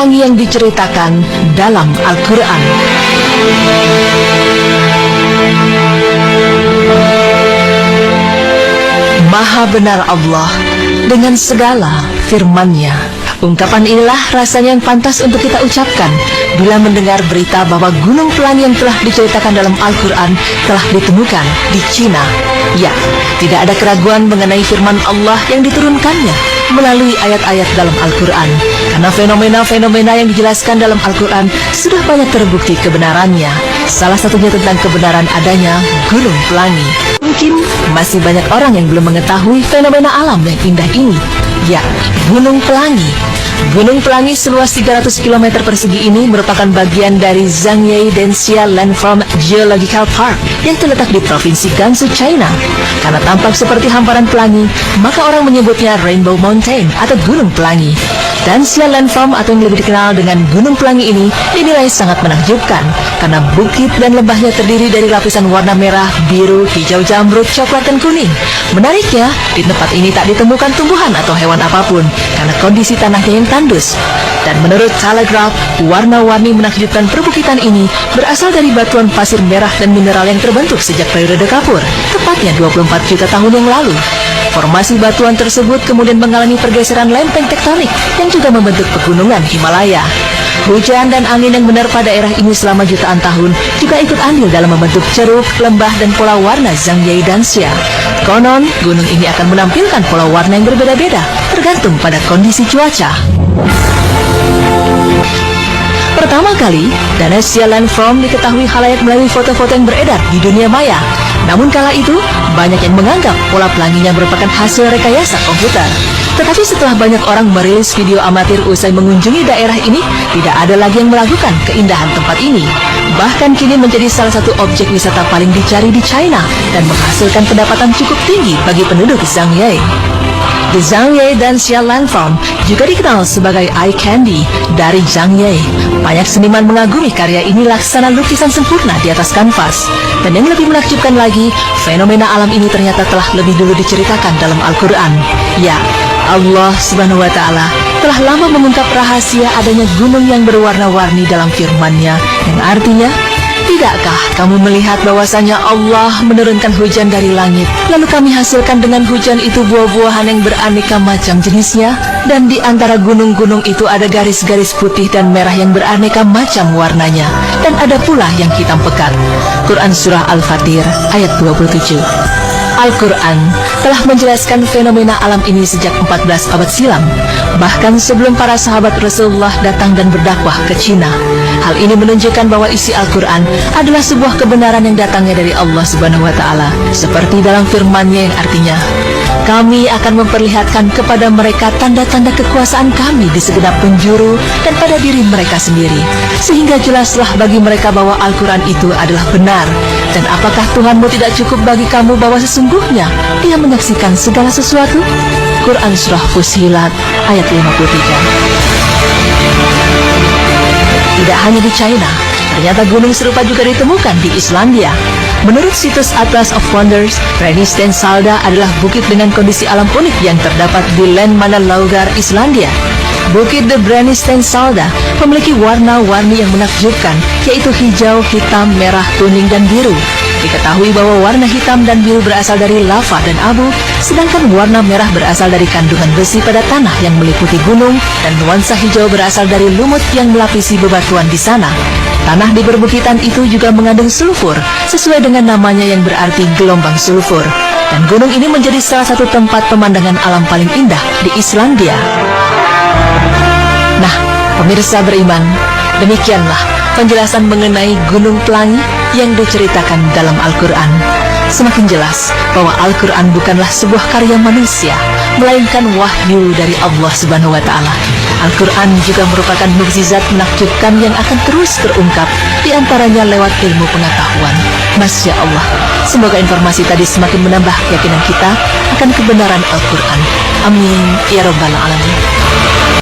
pelangi yang diceritakan dalam Al-Quran. Maha benar Allah dengan segala firman-Nya. Ungkapan inilah rasanya yang pantas untuk kita ucapkan bila mendengar berita bahwa gunung pelangi yang telah diceritakan dalam Al-Quran telah ditemukan di Cina. Ya, tidak ada keraguan mengenai firman Allah yang diturunkannya melalui ayat-ayat dalam Al-Quran. Karena fenomena-fenomena yang dijelaskan dalam Al-Quran sudah banyak terbukti kebenarannya. Salah satunya tentang kebenaran adanya gunung pelangi. Mungkin masih banyak orang yang belum mengetahui fenomena alam yang indah ini. Ya, gunung pelangi. Gunung pelangi seluas 300 km persegi ini merupakan bagian dari Zhangye Denxia Landform Geological Park yang terletak di Provinsi Gansu, China. Karena tampak seperti hamparan pelangi, maka orang menyebutnya Rainbow Mountain atau Gunung Pelangi. Denxia Landform atau yang lebih dikenal dengan Gunung Pelangi ini dinilai sangat menakjubkan karena bukit dan lembahnya terdiri dari lapisan warna merah, biru, hijau jamrud, coklat, dan kuning. Menariknya, di tempat ini tak ditemukan tumbuhan atau hewan apapun karena kondisi tanahnya yang tandus. Dan menurut Telegraph, warna-warni menakjubkan perbukitan ini berasal dari batuan pasir merah dan mineral yang terbentuk sejak periode Kapur, tepatnya 24 juta tahun yang lalu. Formasi batuan tersebut kemudian mengalami pergeseran lempeng tektonik yang juga membentuk pegunungan Himalaya. Hujan dan angin yang menerpa daerah ini selama jutaan tahun juga ikut andil dalam membentuk ceruk, lembah, dan pola warna Zhangye Denxia. Konon, gunung ini akan menampilkan pola warna yang berbeda-beda, tergantung pada kondisi cuaca. Pertama kali, Denxia Landform diketahui khalayak melalui foto-foto yang beredar di dunia maya. Namun kala itu, banyak yang menganggap pola pelanginya merupakan hasil rekayasa komputer. Tetapi setelah banyak orang merilis video amatir usai mengunjungi daerah ini, tidak ada lagi yang meragukan keindahan tempat ini. Bahkan kini menjadi salah satu objek wisata paling dicari di China dan menghasilkan pendapatan cukup tinggi bagi penduduk Zhangye. The Zhangye Denxia Landform juga dikenal sebagai eye candy dari Zhangye. Banyak seniman mengagumi karya ini laksana lukisan sempurna di atas kanvas. Dan yang lebih menakjubkan lagi, fenomena alam ini ternyata telah lebih dulu diceritakan dalam Al-Quran. Ya, Allah Subhanahu wa Ta'ala telah lama mengungkap rahasia adanya gunung yang berwarna-warni dalam firman-Nya, yang artinya, tidakkah kamu melihat bahwasanya Allah menurunkan hujan dari langit, lalu kami hasilkan dengan hujan itu buah-buahan yang beraneka macam jenisnya, dan di antara gunung-gunung itu ada garis-garis putih dan merah yang beraneka macam warnanya, dan ada pula yang hitam pekat. Quran Surah Al-Fatir ayat 27. Al-Quran telah menjelaskan fenomena alam ini sejak 14 abad silam, bahkan sebelum para sahabat Rasulullah datang dan berdakwah ke Cina. Hal ini menunjukkan bahwa isi Al-Quran adalah sebuah kebenaran yang datangnya dari Allah Subhanahu wa Ta'ala, seperti dalam firman-Nya yang artinya, kami akan memperlihatkan kepada mereka tanda-tanda kekuasaan kami di segenap penjuru dan pada diri mereka sendiri, sehingga jelaslah bagi mereka bahwa Al-Quran itu adalah benar. Dan apakah Tuhanmu tidak cukup bagi kamu bahwa sesungguhnya Dia menyaksikan segala sesuatu? Quran Surah Fussilat ayat 53. Tidak hanya di China, ternyata gunung serupa juga ditemukan di Islandia. Menurut situs Atlas of Wonders, Brennisteinsdal Salda adalah bukit dengan kondisi alam unik yang terdapat di Landmannalaugar, Islandia. Bukit The Brennisteinsdal Salda memiliki warna-warni yang menakjubkan, yaitu hijau, hitam, merah, kuning, dan biru. Diketahui bahwa warna hitam dan biru berasal dari lava dan abu, sedangkan warna merah berasal dari kandungan besi pada tanah yang meliputi gunung, dan nuansa hijau berasal dari lumut yang melapisi bebatuan di sana. Tanah di perbukitan itu juga mengandung sulfur, sesuai dengan namanya yang berarti gelombang sulfur. Dan gunung ini menjadi salah satu tempat pemandangan alam paling indah di Islandia. Nah, pemirsa beriman, demikianlah penjelasan mengenai Gunung Pelangi yang diceritakan dalam Al-Quran. Semakin jelas bahwa Al-Quran bukanlah sebuah karya manusia, melainkan wahyu dari Allah Subhanahu wa Ta'ala. Al-Quran juga merupakan mukjizat menakjubkan yang akan terus terungkap, di antaranya lewat ilmu pengetahuan. Masya Allah, semoga informasi tadi semakin menambah keyakinan kita akan kebenaran Al-Quran. Amin ya Rabbal Alamin.